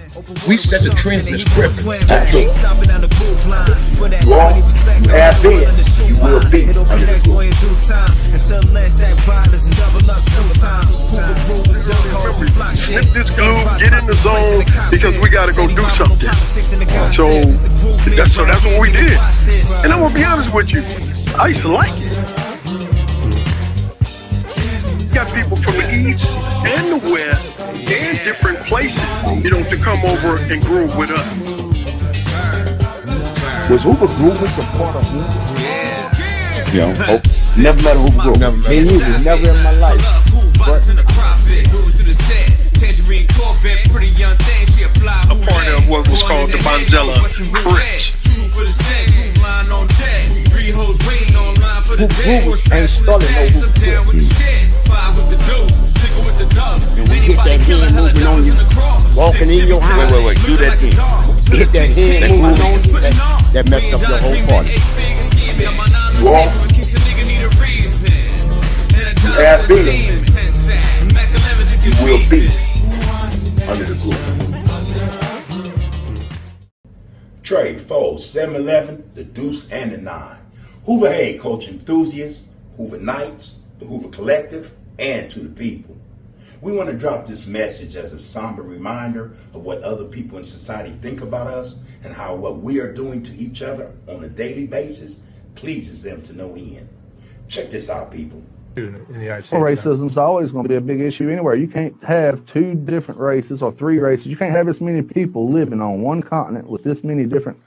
We set the trend in the script. Absolutely. You are, you have been, you will be under the roof. Snip this glue, get in the zone, because we got to go do something. So that's what we did. And I'm going to be honest with you, I used to like it. You got people from the east and the west and different places, to come over and groove with us. Was Hoover Groovers a part of Hoover? Never met a Hoover Groover. Me and you was never in my life. But a part of what was called the Bonzella Crips. Hoover Groovers ain't started no Hoover Crips. And we hit that hand moving on you, walking in your house. Wait, do that again. Hit that hand moving on you, that messed up your whole party. You are, you have been, you will be under the group. Trey, Foles, 7-11, the Deuce, and the 9. Hoover Hay, coach enthusiasts, Hoover Knights, the Hoover Collective, and to the people. We want to drop this message as a somber reminder of what other people in society think about us and how what we are doing to each other on a daily basis pleases them to no end. Check this out, people. In the United States, racism is always going to be a big issue anywhere. You can't have 2 different races or 3 races. You can't have this many people living on one continent with this many different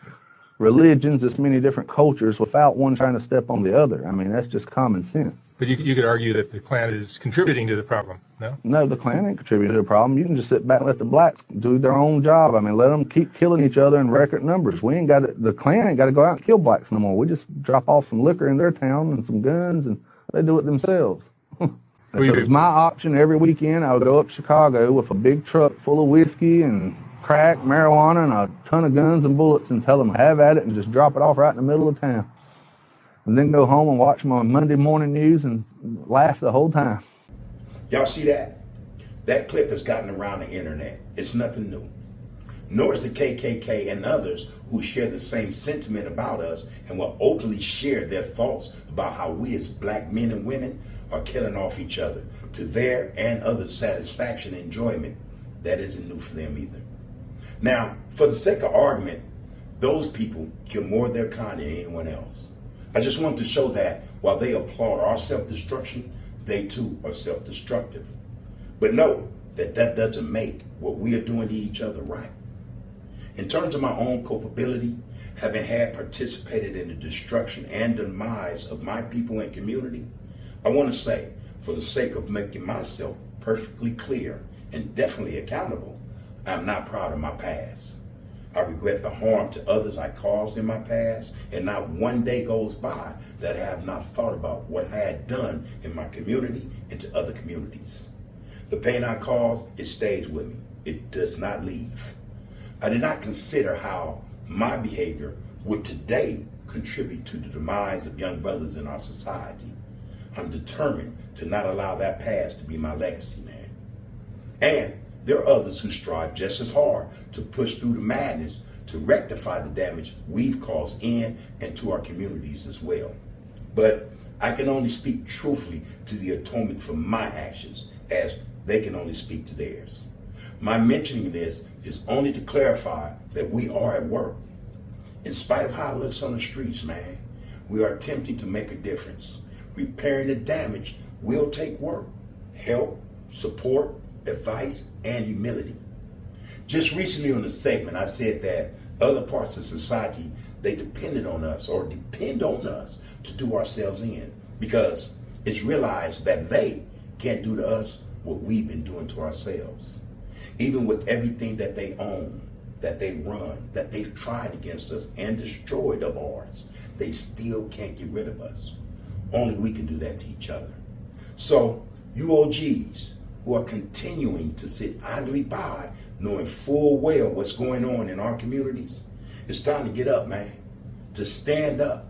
religions, this many different cultures without one trying to step on the other. I mean, that's just common sense. But you could argue that the Klan is contributing to the problem, no? No, the Klan ain't contributing to the problem. You can just sit back and let the blacks do their own job. I mean, let them keep killing each other in record numbers. The Klan ain't got to go out and kill blacks no more. We just drop off some liquor in their town and some guns, and they do it themselves. If it was my option every weekend, I would go up to Chicago with a big truck full of whiskey and crack, marijuana, and a ton of guns and bullets and tell them have at it and just drop it off right in the middle of town. And then go home and watch my Monday morning news and laugh the whole time. Y'all see that? That clip has gotten around the internet. It's nothing new. Nor is the KKK and others who share the same sentiment about us and will openly share their thoughts about how we as black men and women are killing off each other to their and others' satisfaction and enjoyment. That isn't new for them either. Now, for the sake of argument, those people kill more of their kind than anyone else. I just want to show that while they applaud our self-destruction, they too are self-destructive. But know that that doesn't make what we are doing to each other right. In terms of my own culpability, having had participated in the destruction and demise of my people and community, I want to say, for the sake of making myself perfectly clear and definitely accountable, I'm not proud of my past. I regret the harm to others I caused in my past, and not one day goes by that I have not thought about what I had done in my community and to other communities. The pain I caused, it stays with me. It does not leave. I did not consider how my behavior would today contribute to the demise of young brothers in our society. I'm determined to not allow that past to be my legacy, man. And there are others who strive just as hard to push through the madness to rectify the damage we've caused in and to our communities as well. But I can only speak truthfully to the atonement for my actions, as they can only speak to theirs. My mentioning this is only to clarify that we are at work. In spite of how it looks on the streets, man, we are attempting to make a difference. Repairing the damage will take work, help, support, advice, and humility. Just recently on the segment, I said that other parts of society, they depend on us to do ourselves in, because it's realized that they can't do to us what we've been doing to ourselves. Even with everything that they own, that they run, that they've tried against us and destroyed of ours, they still can't get rid of us. Only we can do that to each other. So, you OGs who are continuing to sit idly by, knowing full well what's going on in our communities, it's time to get up, man, to stand up.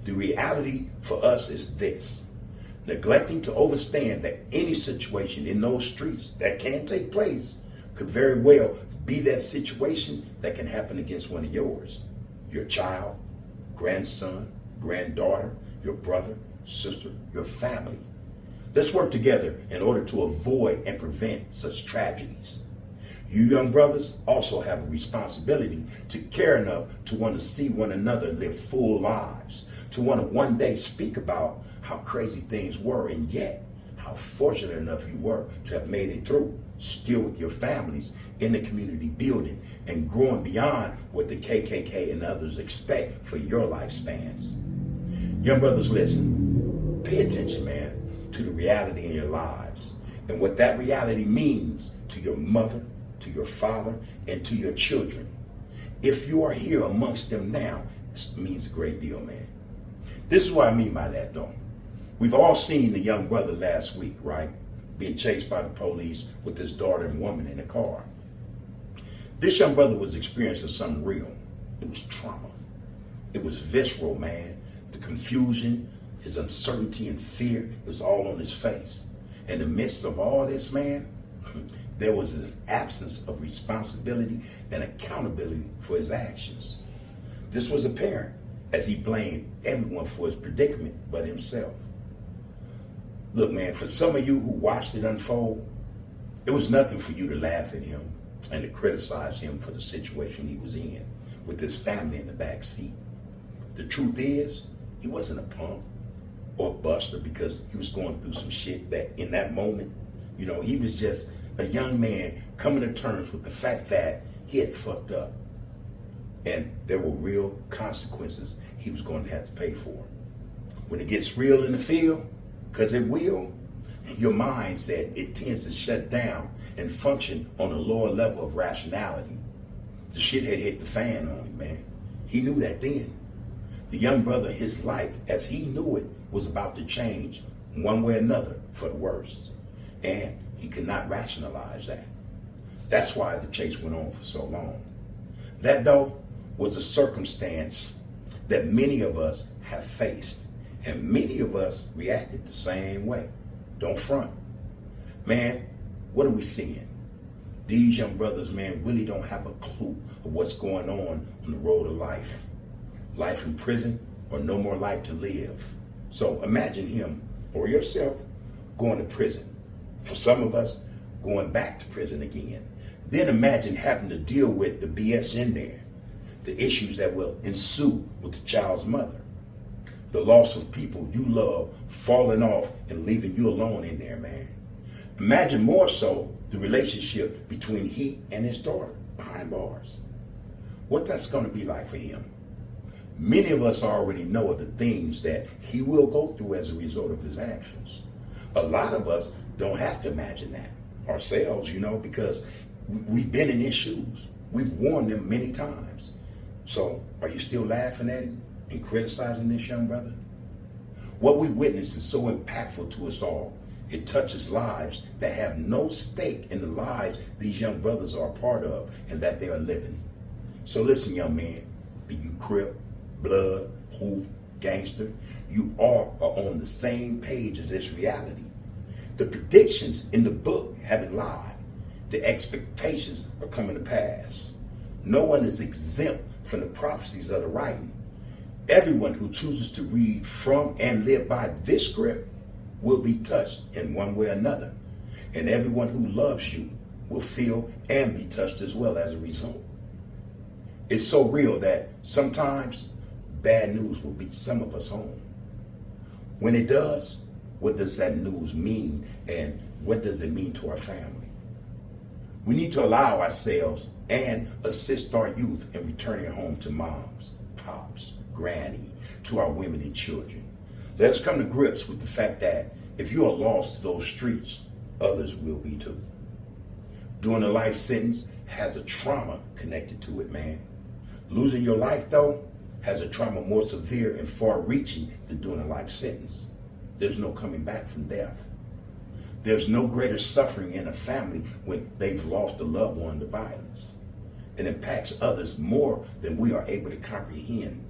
The reality for us is this: neglecting to understand that any situation in those streets that can take place could very well be that situation that can happen against one of yours, your child, grandson, granddaughter, your brother, sister, your family. Let's work together in order to avoid and prevent such tragedies. You young brothers also have a responsibility to care enough to want to see one another live full lives, to want to one day speak about how crazy things were and yet how fortunate enough you were to have made it through, still with your families in the community building and growing beyond what the KKK and others expect for your lifespans. Young brothers, listen, pay attention, man, to the reality in your lives and what that reality means to your mother, to your father, and to your children. If you are here amongst them now, it means a great deal, man. This is what I mean by that, though. We've all seen the young brother last week, right? Being chased by the police with his daughter and woman in the car. This young brother was experiencing something real. It was trauma. It was visceral, man. The confusion, his uncertainty and fear, it was all on his face. In the midst of all this, man, there was this absence of responsibility and accountability for his actions. This was apparent as he blamed everyone for his predicament but himself. Look, man, for some of you who watched it unfold, it was nothing for you to laugh at him and to criticize him for the situation he was in with his family in the back seat. The truth is, he wasn't a punk or a buster because he was going through some shit that in that moment, he was just a young man coming to terms with the fact that he had fucked up and there were real consequences he was going to have to pay for. When it gets real in the field, because it will, your mindset, it tends to shut down and function on a lower level of rationality. The shit had hit the fan on him, man. He knew that then. The young brother, his life, as he knew it, was about to change one way or another for the worse. And he could not rationalize that. That's why the chase went on for so long. That, though, was a circumstance that many of us have faced. And many of us reacted the same way. Don't front. Man, what are we seeing? These young brothers, man, really don't have a clue of what's going on the road of life. Life in prison or no more life to live. So imagine him or yourself going to prison. For some of us, going back to prison again. Then imagine having to deal with the BS in there, the issues that will ensue with the child's mother, the loss of people you love falling off and leaving you alone in there, man. Imagine more so the relationship between he and his daughter behind bars. What that's going to be like for him. Many of us already know of the things that he will go through as a result of his actions. A lot of us don't have to imagine that ourselves, because we've been in his shoes. We've worn them many times. So are you still laughing at him and criticizing this young brother? What we witnessed is so impactful to us all. It touches lives that have no stake in the lives these young brothers are a part of and that they are living. So listen, young man, be you Crip, Blood, Hoof, Gangster, you all are on the same page as this reality. The predictions in the book haven't lied. The expectations are coming to pass. No one is exempt from the prophecies of the writing. Everyone who chooses to read from and live by this script will be touched in one way or another. And everyone who loves you will feel and be touched as well as a result. It's so real that sometimes bad news will beat some of us home. When it does, what does that news mean and what does it mean to our family? We need to allow ourselves and assist our youth in returning home to moms, pops, granny, to our women and children. Let us come to grips with the fact that if you are lost to those streets, others will be too. Doing a life sentence has a trauma connected to it, man. Losing your life, though, has a trauma more severe and far-reaching than doing a life sentence. There's no coming back from death. There's no greater suffering in a family when they've lost a loved one to violence. It impacts others more than we are able to comprehend.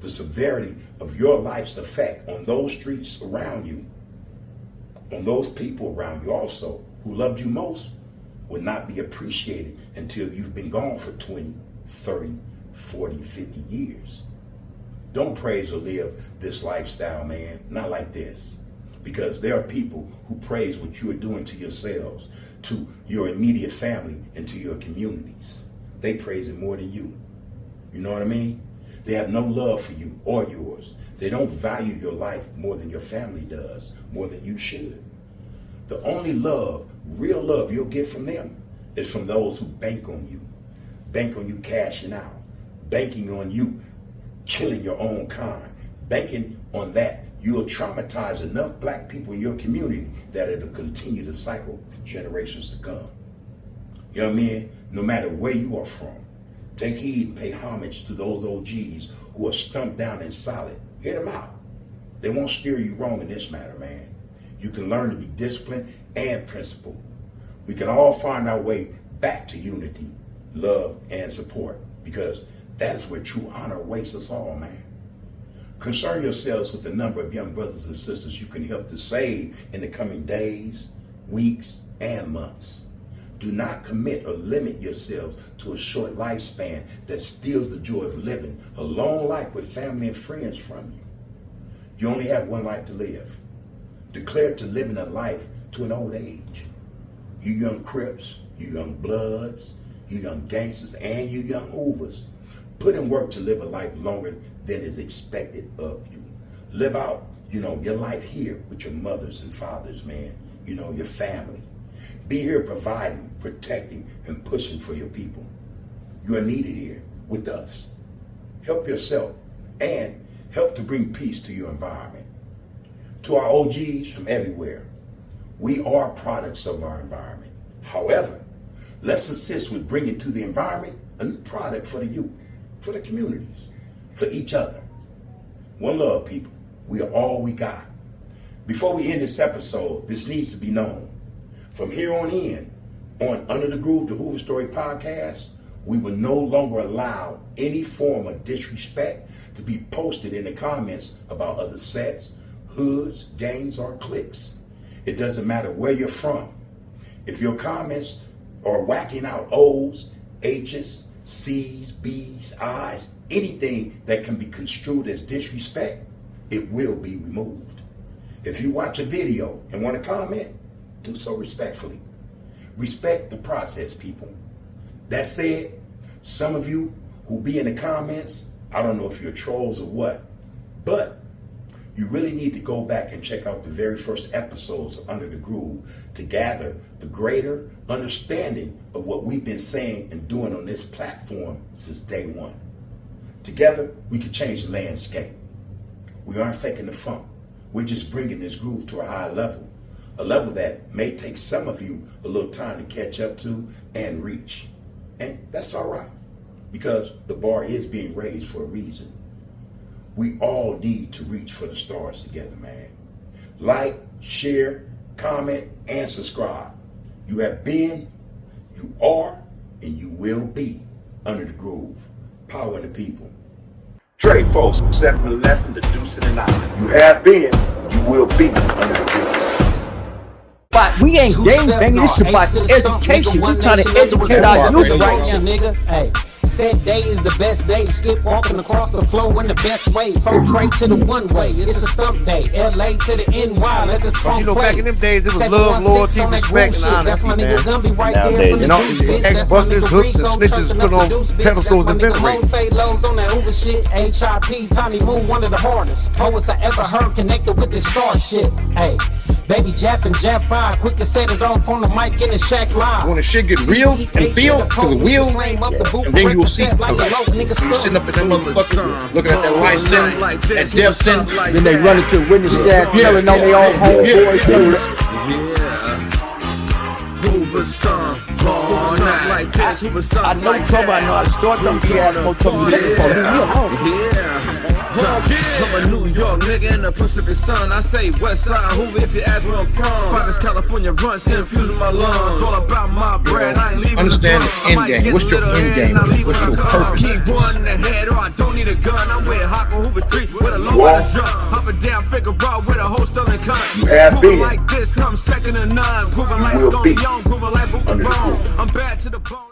The severity of your life's effect on those streets around you, on those people around you also who loved you most, will not be appreciated until you've been gone for 20, 30, 40, 50 years. Don't praise or live this lifestyle, man. Not like this. Because there are people who praise what you are doing to yourselves, to your immediate family, and to your communities. They praise it more than you. You know what I mean? They have no love for you or yours. They don't value your life more than your family does, more than you should. The only love, real love you'll get from them is from those who bank on you cashing out, banking on you killing your own kind, banking on that you'll traumatize enough black people in your community that it'll continue the cycle for generations to come. You know what I mean? No matter where you are from, take heed and pay homage to those OGs who are stumped down and solid. Hit them out. They won't steer you wrong in this matter, man. You can learn to be disciplined and principled. We can all find our way back to unity, love, and support, because that is where true honor awaits us all, man. Concern yourselves with the number of young brothers and sisters you can help to save in the coming days, weeks, and months. Do not commit or limit yourselves to a short lifespan that steals the joy of living a long life with family and friends from you. You only have one life to live. Declare to living a life to an old age. You young Crips, you young Bloods, you young gangsters, and you young Hoovers, put in work to live a life longer than is expected of you. Live out, your life here with your mothers and fathers, man. Your family. Be here providing, protecting, and pushing for your people. You are needed here with us. Help yourself and help to bring peace to your environment. To our OGs from everywhere, we are products of our environment. However, let's assist with bringing to the environment a new product for the youth, for the communities, for each other. One love, people. We are all we got. Before we end this episode, this needs to be known. From here on in, on Under the Groove, the Hoover Story podcast, we will no longer allow any form of disrespect to be posted in the comments about other sets, hoods, gangs, or cliques. It doesn't matter where you're from. If your comments are whacking out O's, H's, C's, B's, I's, anything that can be construed as disrespect, it will be removed. If you watch a video and want to comment, do so respectfully. Respect the process, people. That said, some of you who be in the comments, I don't know if you're trolls or what, but you really need to go back and check out the very first episodes of Under the Groove to gather a greater understanding of what we've been saying and doing on this platform since day one. Together, we can change the landscape. We aren't faking the funk. We're just bringing this groove to a higher level, a level that may take some of you a little time to catch up to and reach. And that's all right, because the bar is being raised for a reason. We all need to reach for the stars together, man. Like, share, comment, and subscribe. You have been, you are, and you will be Under the Groove. Power in the people. Trade folks, 7-Eleven, the Deuce and the Nine. You have been, you will be Under the Groove. But we ain't game banging, this is about education. We trying to educate our youth right now, nigga. Hey. Said day is the best day. Skip walking across the floor in the best way. From Trey to the one way. It's a stump day. LA to the NY. Let this funk back in them days, it was love, loyalty, respect, and honesty. That's my nigga Gumby right there. You know, ex-busters, hooks, and snitches put on pedestals and ventilators. Say lows on that Hoover shit. HIP, Tiny Moon, one of the hardest poets I ever heard connected with this star shit. Hey. Baby Jap and Jap 5, quick to set it off on the mic in the shack live. When the shit get real and feel to the wheel, and then you will see you sitting up in that motherfucker, looking at that life sentence, that death sentence. Then they run into a witness stand, telling on their own homeboys. Hoover stomp all night like this. Hoover stomp. I know trouble. I know how to start them. I'm a New York nigga in the Pacific Sun. I say West Side Hoover if you ask where I'm from. Finest California runs, infusing my lungs. All about my bread. I ain't leaving. Understand the end game. What's your end game? What's your purpose? Keep one in the head or I don't need a gun. I'm with Hawk on Hoover Street with a low ass jump. damn figure out with a whole selling cunt. You have Grooving been. like this, come second to none. Grooving like will Scone be Young, grooving like Boogie under the Bone. groove. I'm bad to the bone.